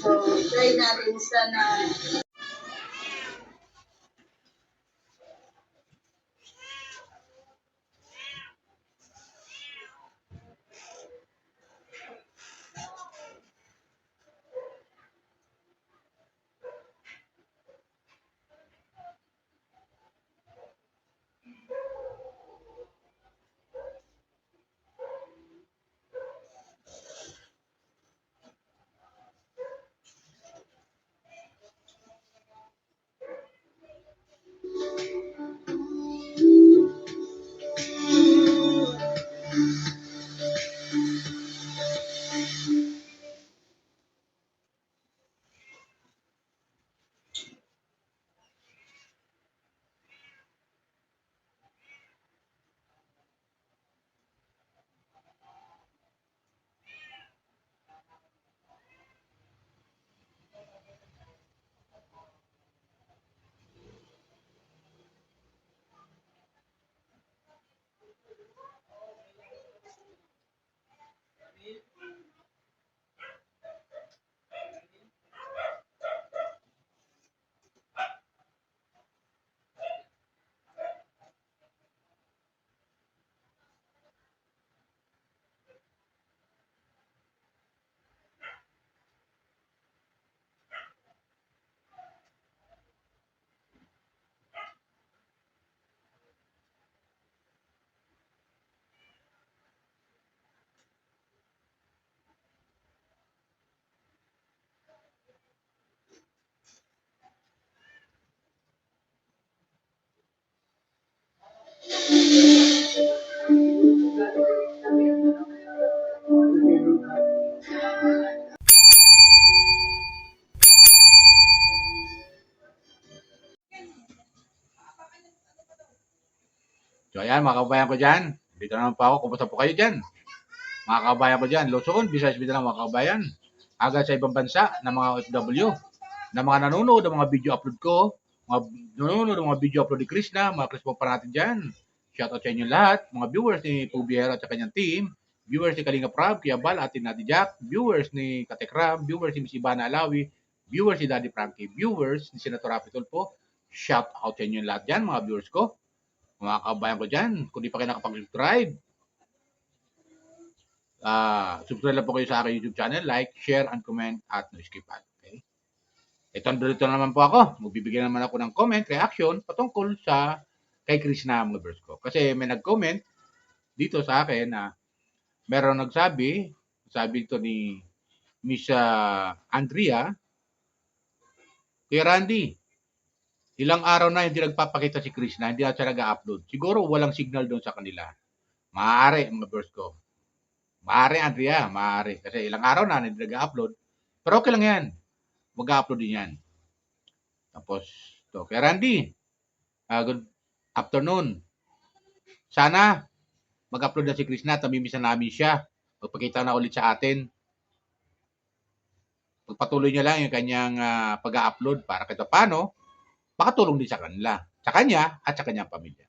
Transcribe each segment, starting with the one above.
So, try natin sana. So ayan, mga kabayan ko dyan. Dito naman po ako. Kumusta po kayo dyan? Mga kabayan ko dyan. Luzon, Visayas, Mindanao, mga kabayan. Agad sa ibang bansa ng mga OFW. Na mga nanonood ng mga video upload ko. Mga nanonood ng mga video upload ni Krishna. Mga Chris po pa natin dyan. Shoutout sa inyo lahat. Mga viewers ni Pubiero at sa kanyang team. Viewers ni Kalinga Prab, Kiabal, Atin Nati Jack. Viewers ni Katekram. Viewers ni Miss Ivana Alawi. Viewers ni Daddy Frankie. Viewers ni Senator Rapi Tulfo. Shoutout sa inyo lahat dyan, mga viewers ko. Mga kabayan ko dyan, kung di pa kayo nakapag-subscribe, subscribe lang po kayo sa aking YouTube channel, like, share, and comment, at no skip ad. Okay? Ito naman po ako. Magbibigyan naman ako ng comment, reaction, patungkol sa kay Krishna, mga viewers ko. Kasi may nag-comment dito sa akin na meron sabi ito ni Miss Andrea, kay Randy, ilang araw na hindi nagpapakita si Krishna, hindi na siya nag-upload. Siguro walang signal doon sa kanila. Maaari, mga viewers ko. Maaari, Andrea, maaari. Kasi ilang araw na hindi nag-upload. Pero okay lang yan. Mag-upload din yan. Tapos, to kay Randy, good afternoon. Sana mag-upload na si Krishna, tamimisan namin siya. Magpakita na ulit sa atin. Pagpatuloy niya lang yung kanyang pag-upload para kahit paano, makatulong din sa kanila. Sa kanya at sa kanyang pamilya.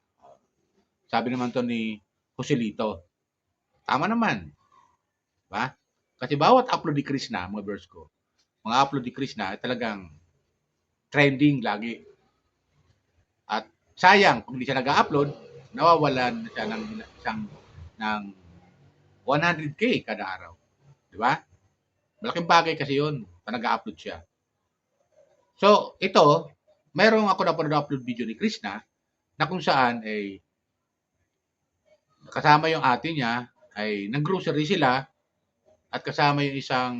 Sabi naman to ni Joselito. Tama naman. Diba? Kasi bawat upload ni Krishna, mga viewers ko, mga upload ni Krishna ay talagang trending lagi. At sayang, kung hindi siya nag-upload, nawawalan na siya ng 100K kada araw. Di ba? Malaking bagay kasi yun na nag-upload siya. So, ito, mayroong ako na upload video ni Krishna na kung saan ay kasama yung ate niya ay nag-grocery sila at kasama yung isang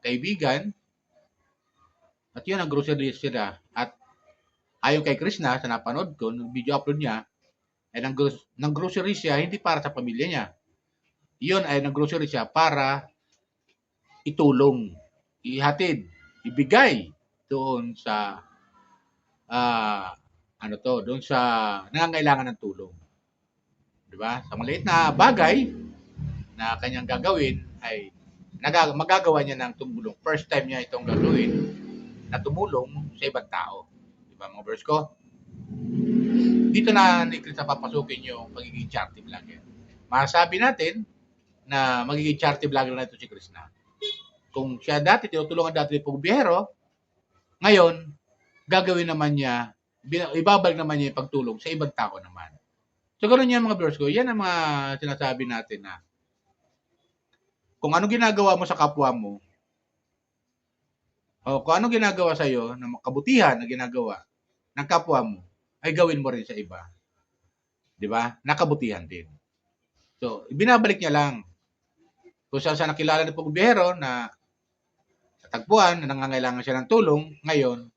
kaibigan at yun, nag-grocery sila. At ayon kay Krishna, sa napanood ko, nung video upload niya, ay nag-grocery siya hindi para sa pamilya niya. Iyon ay nag-grocery siya para itulong, ihatid, ibigay doon sa doon sa nangangailangan ng tulong. 'Di ba? Sa maliit na bagay na kanyang gagawin ay magagawa niya ng tumulong. First time niya itong gagawin na tumulong sa ibang tao. 'Di ba, mga viewers ko? Dito na ni Krishna papasukin yung pagiging charity vlogger. Masasabi natin na magiging charity vlogger na ito si Krishna. kung siya dati, tinutulungan dati ng gobyerno, ngayon, gagawin naman niya, ibabalik naman niya yung pagtulong sa ibang tao naman. So, gano'n yan mga viewers ko. Yan ang mga sinasabi natin na kung ano ginagawa mo sa kapwa mo, o kung ano ginagawa sa iyo na kabutihan na ginagawa ng kapwa mo, ay gawin mo rin sa iba. 'Di ba? Nakabutihan din. So, binabalik niya lang. Kung saan nakilala ng gobyerno na sa tagpuan na nangangailangan siya ng tulong, ngayon,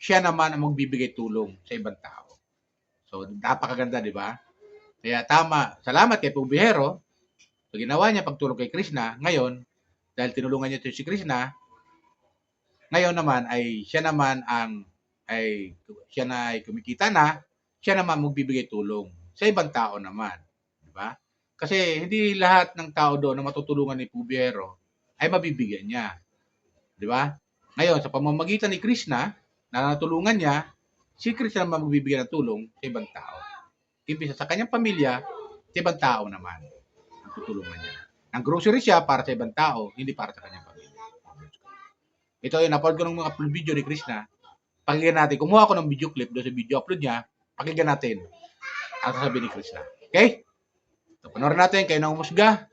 siya naman ang magbibigay tulong sa ibang tao. So, napakaganda, 'di ba? Kaya tama. Salamat kay gobyerno sa ginawa niya pagtulong kay Krishna. Ngayon, dahil tinulungan niya si Krishna, ngayon naman ay siya naman siya na ay kumikita na, siya naman magbibigay tulong sa ibang tao naman, di ba? Kasi hindi lahat ng tao doon na matutulungan ni gobyerno ay mabibigyan niya, di ba? Ngayon, sa pamamagitan ni Krishna, na natulungan niya, si Krishna naman magbibigay ng tulong sa ibang tao. Imbis sa kanyang pamilya, sa ibang tao naman ang tutulungan niya. Ang grocery siya para sa ibang tao, hindi para sa kanyang pamilya. Ito yung upload ko ng mga video ni Krishna. Pakinggan natin. Kumuha ako ng video clip doon sa video upload niya. Pakinggan natin ang sasabihin ni Krishna. Okay? So, panoorin natin. Kayo na umusga.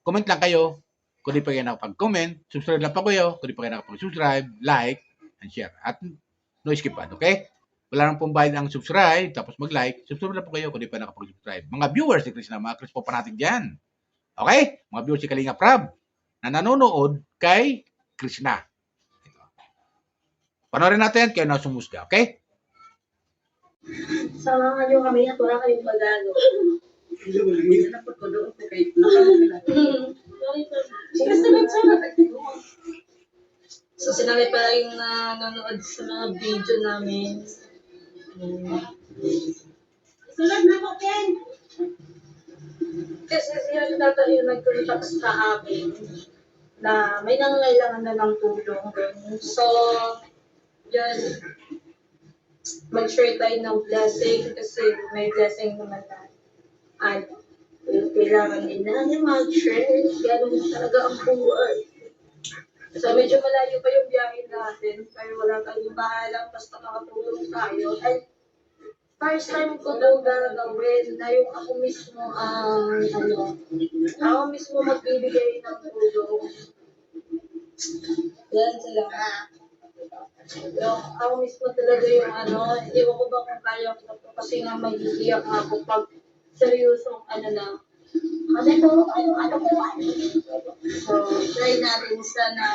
Comment lang kayo kung di pa kayo nakapag-comment. Subscribe lang pa kayo kung di pa kayo nakapag-subscribe, like, and share. At no skip ad. Okay? Wala nang pong bayad ang subscribe, tapos mag-like. Subscribe lang po kayo kung di pa nakapag-subscribe. Mga viewers ni Krishna, mga Chris po pa natin dyan. Okay? Mga viewers si Kalinga Prab na nanonood kay Krishna. Panoorin natin, kayo na sumusga, okay? Samahan niyo kami at wala kayong magano. So, sinabi pala yung nanonood sa mga video namin. Sulat na ko, Ken! Kasi siya yung nag-contact sa amin na may nangangailangan na ng tulong. So, yan, mag-share tayo ng blessing kasi may blessing naman na at kailangan din natin mag-share. Ganun talaga ang buhay. So, medyo malayo pa yung biyahe natin pero wala tayong bahala basta makatulong tayo. Ay, first time ko daw gagawin na yung ako mismo ako mismo magbibigay ng tulong. Yan sila. Yung ako mismo talaga yung iwan ko ba kung kaya ko to kasi nga mag-iiyak nga ako pag seryosong na. Kasi puro kayong ko. So, try natin sana.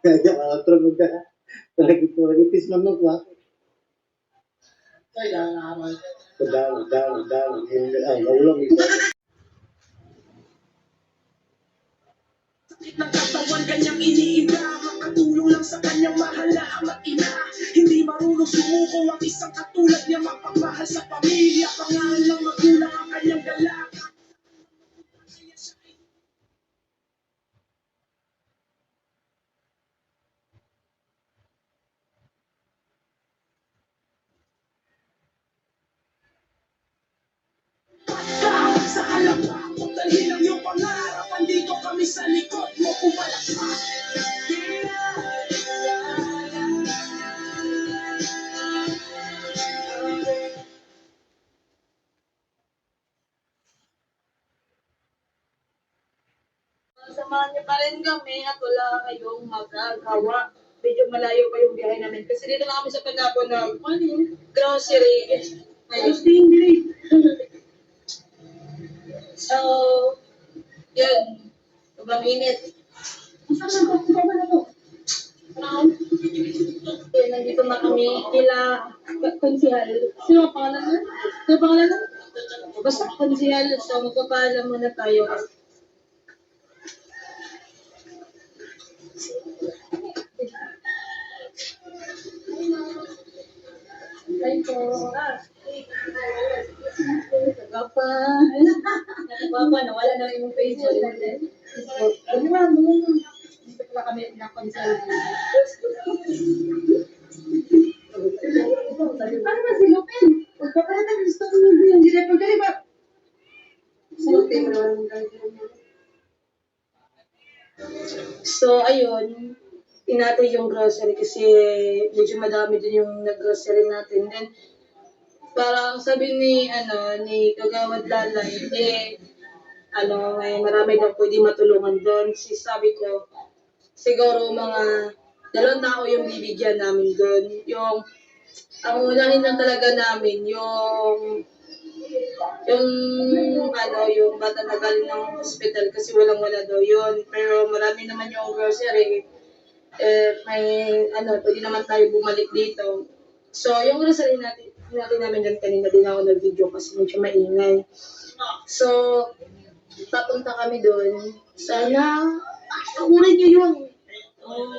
Kaya outro mo ka. Lagi-lagi naman ko. Down. Maulong ito. Ng katawan kanyang iniinda, makatulong lang sa kanyang mahal na ama't ina. Hindi marunong sumuko ang isang katulad niya, mapagmahal sa pamilya, pangalan ng magulang ang kanyang galak. Sa halapak mo, dalhin ang iyong pangarap, andito kami sa likod mo, pumalakpak. Samahan niyo pa rin kami at wala kayong magagawa. Medyo malayo pa yung biyahe namin. Kasi dito na kami sa pagkapon ng grocery. Ayos din, So, yun. Sobrang init. Yun, nandito na kami kila konsihal. Sino ang pangalan na? Sino ang pangalan na? Basta konsihal. So, magpapaalam muna tayo. Ay po. Papa. Papa, nawala na yung face. Ano ba? Dito pala kami na-consult. Ano ba si Lupin? Pagpapalatan gusto ko nyo yung director ka, ba? Si Lupin. So, ayun. Inatay yung grocery kasi medyo madami din yung nag-grocery natin. Then, parang sabi ni Kagawad Lalay, may marami daw pwede matulungan doon. Sabi ko, siguro mga 2 tao yung bibigyan namin doon. Ang unahin lang talaga namin, yung bata na galing ng hospital kasi walang-wala daw yun. Pero marami naman yung grocery. Pwede naman tayo bumalik dito. So, yung grocery natin namin dyan kanina din ako nag-video kasi medyo maingay. So, papunta kami doon. Sana, pagurin nyo yun.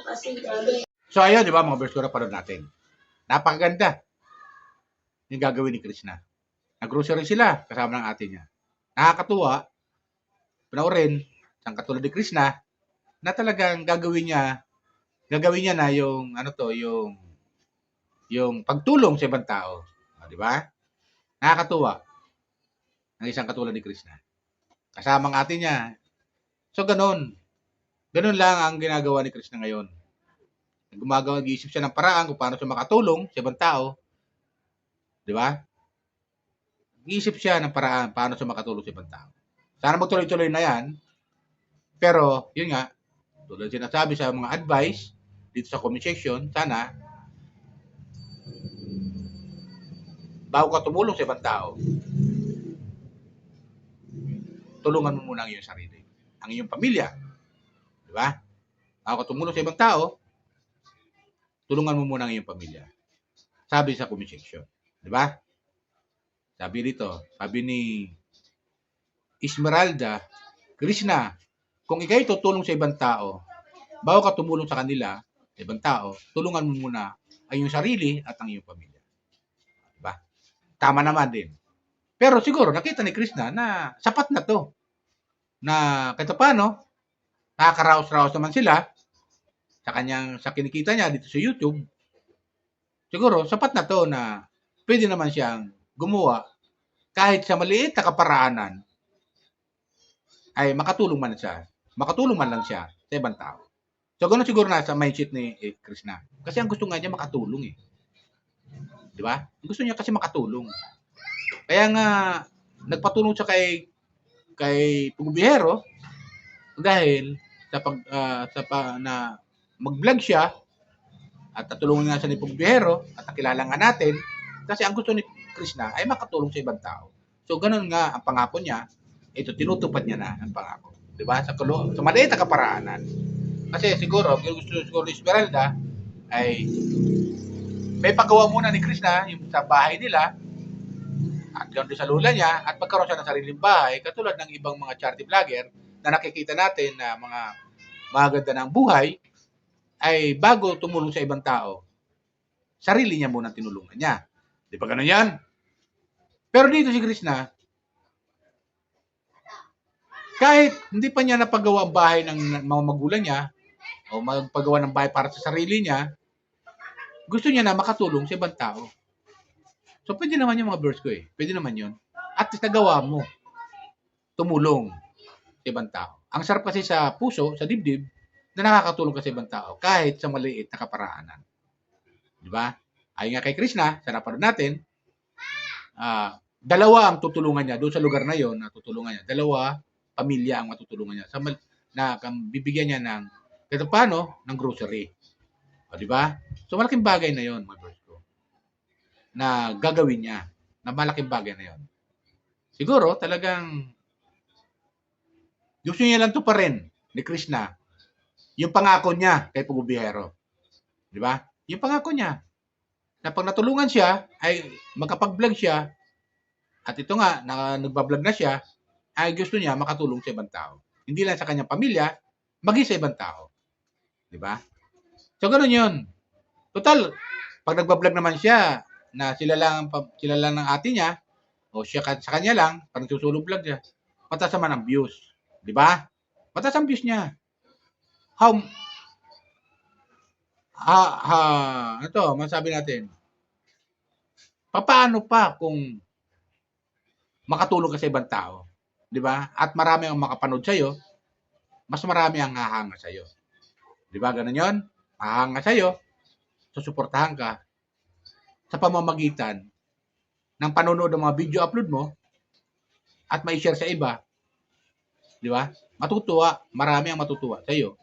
Kasi gabi. So ayun, di ba mga verse ko na panood natin. Napakaganda yung gagawin ni Krishna. Nag-grocery sila kasama ng ate niya. Nakakatuwa, panoorin, ang katulad ni Krishna, na talagang gagawin niya na yung pagtulong sa ibang tao. Di ba? Nakakatuwa ng isang katulad ni Krishna. Kasama ang ate niya. So ganun. Ganun lang ang ginagawa ni Krishna ngayon. Nag-iisip siya ng paraan kung paano siya makatulong sa ibang tao. Di ba? Nag-iisip siya ng paraan paano siya makatulong sa ibang tao. Sana magtuloy-tuloy na yan. Pero, yun nga, tulad sinasabi sa mga advice dito sa comment section, sana bago ka tumulong sa ibang tao, tulungan mo muna ang iyong sarili, ang iyong pamilya. Di ba? Bago ka tumulong sa ibang tao, tulungan mo muna ang iyong pamilya. Sabi sa comment section. Di ba? Sabi ni Esmeralda, Krishna, kung ikaw'y tutulong sa ibang tao, bago ka tumulong sa kanila, sa ibang tao, tulungan mo muna ang iyong sarili at ang iyong pamilya. Di ba? Tama naman din. Pero siguro, nakita ni Krishna na sapat na to. Na kahit paano, nakakaraos-raos naman sila sa kinikita niya dito sa YouTube. Siguro, sapat na to na pwede naman siyang gumawa kahit sa maliit na kaparaanan ay makatulong man lang siya sa ibang tao. So, gano'n siguro nasa mindset ni Krishna. Kasi ang gusto nga niya makatulong eh. Di ba? Gusto niya kasi makatulong. Kaya nga, nagpatulong siya kay kay Pugubihero dahil na mag-vlog siya at natulungan nga siya ni Pugubihero at nakilala nga natin kasi ang gusto ni Krishna ay makatulong sa ibang tao. So, ganun nga ang pangako niya. Ito, tinutupad niya na ang pangako. Diba? Sa maliit na kaparaanan. Kasi siguro, gusto siguro ni Esmeralda ay may paggawa muna ni Krishna yung sa bahay nila at ganoon sa lula niya at magkaroon siya ng sariling bahay katulad ng ibang mga charity vlogger na nakikita natin na mga maganda ng buhay ay bago tumulong sa ibang tao, sarili niya muna tinulungan niya. Di ba ganun yan? Pero dito si Krishna, kahit hindi pa niya napagawa ang bahay ng mga magulang niya o magpagawa ng bahay para sa sarili niya, gusto niya na makatulong sa ibang tao. So, pwede naman yung mga verse ko eh. Pwede naman yun. At least nagawa mo. Tumulong sa ibang tao. Ang sarap kasi sa puso, sa dibdib, na nakakatulong ka sa ibang tao kahit sa maliit na kaparaanan. Di ba? Ayon nga kay Krishna, sa napanood natin, dalawa ang tutulungan niya doon sa lugar na yon na tutulungan niya. Dalawa pamilya ang matutulungan niya. Na bibigyan niya ng kahit paano, ng grocery. O, di ba? So, malaking bagay na yon mga verse ko. Na gagawin niya. Na malaking bagay na yon. Siguro, talagang gusto niya lang to pa rin ni Krishna. Yung pangako niya kay Pugubihero. Di ba? Yung pangako niya. Na pag natulungan siya, ay makapag-vlog siya, at ito nga, nagbablog na siya, ay gusto niya makatulong sa ibang tao. Hindi lang sa kanyang pamilya, maging sa ibang tao. Di ba? So, ganun yun. Total, pag nagbablog naman siya, na sila lang ng ate niya, o siya sa kanya lang, pag nagsusulong vlog siya, mataas naman ang views. Di ba? Mataas ang views niya. Ito, masabi natin, paano pa kung makatulong ka sa ibang tao? Di ba? At marami ang makapanood sa'yo, mas marami ang hahanga sa'yo. Di ba? Ganun yun? Hahanga sa'yo, susuportahan ka sa pamamagitan ng panonood ng mga video upload mo at mai-share sa iba. Di ba? Matutuwa, marami ang matutuwa sa'yo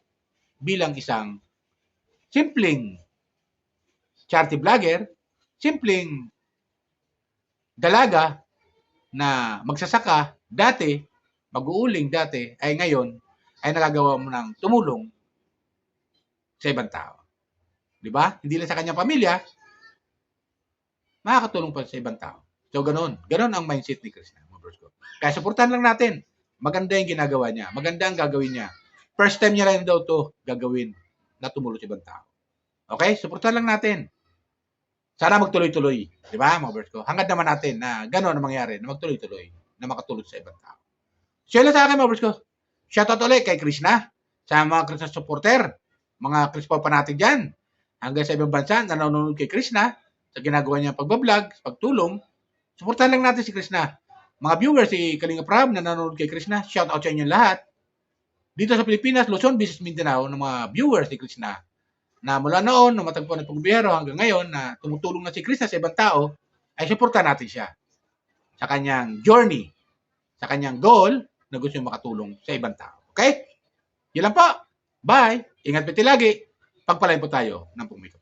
bilang isang simpleng charity vlogger, simpleng dalaga na magsasaka dati, mag-uuling dati, ay ngayon, ay nagagawa mo ng tumulong sa ibang tao. Di ba? Hindi lang sa kanyang pamilya, makakatulong pa sa ibang tao. So, ganun. Ganun ang mindset ni Krishna. Kaya supportan lang natin. Maganda yung ginagawa niya. Maganda ang gagawin niya. First time niya lang daw to gagawin na tumulong sa ibang tao. Okay? Supportan lang natin. Sana magtuloy-tuloy. Di ba, mga verse ko? Hangad naman natin na gano'n ang mangyari, na magtuloy-tuloy, na makatulong sa ibang tao. Share lang sa akin, mga verse ko. Shoutout ulit kay Krishna, sa mga Krishna supporter, mga Krishna fanatic dyan, hanggang sa ibang bansa, nanonood kay Krishna, sa ginagawa niya pagbablog, pagtulong, supportan lang natin si Krishna. Mga viewers, si Kalinga Prab, na nanonood kay Krishna, shoutout sa inyo lahat. Dito sa Pilipinas, Luzon, Visayas, Mindanao, ng mga viewers ni Krishna, na mula noon, nung matagpuan ng Pugubihero hanggang ngayon, na tumutulong na si Krishna sa ibang tao, ay supportan natin siya sa kanyang journey, sa kanyang goal na gusto niya makatulong sa ibang tao. Okay? Yan lang po. Bye. Ingat po lagi. Pagpalain po tayo ng pumito.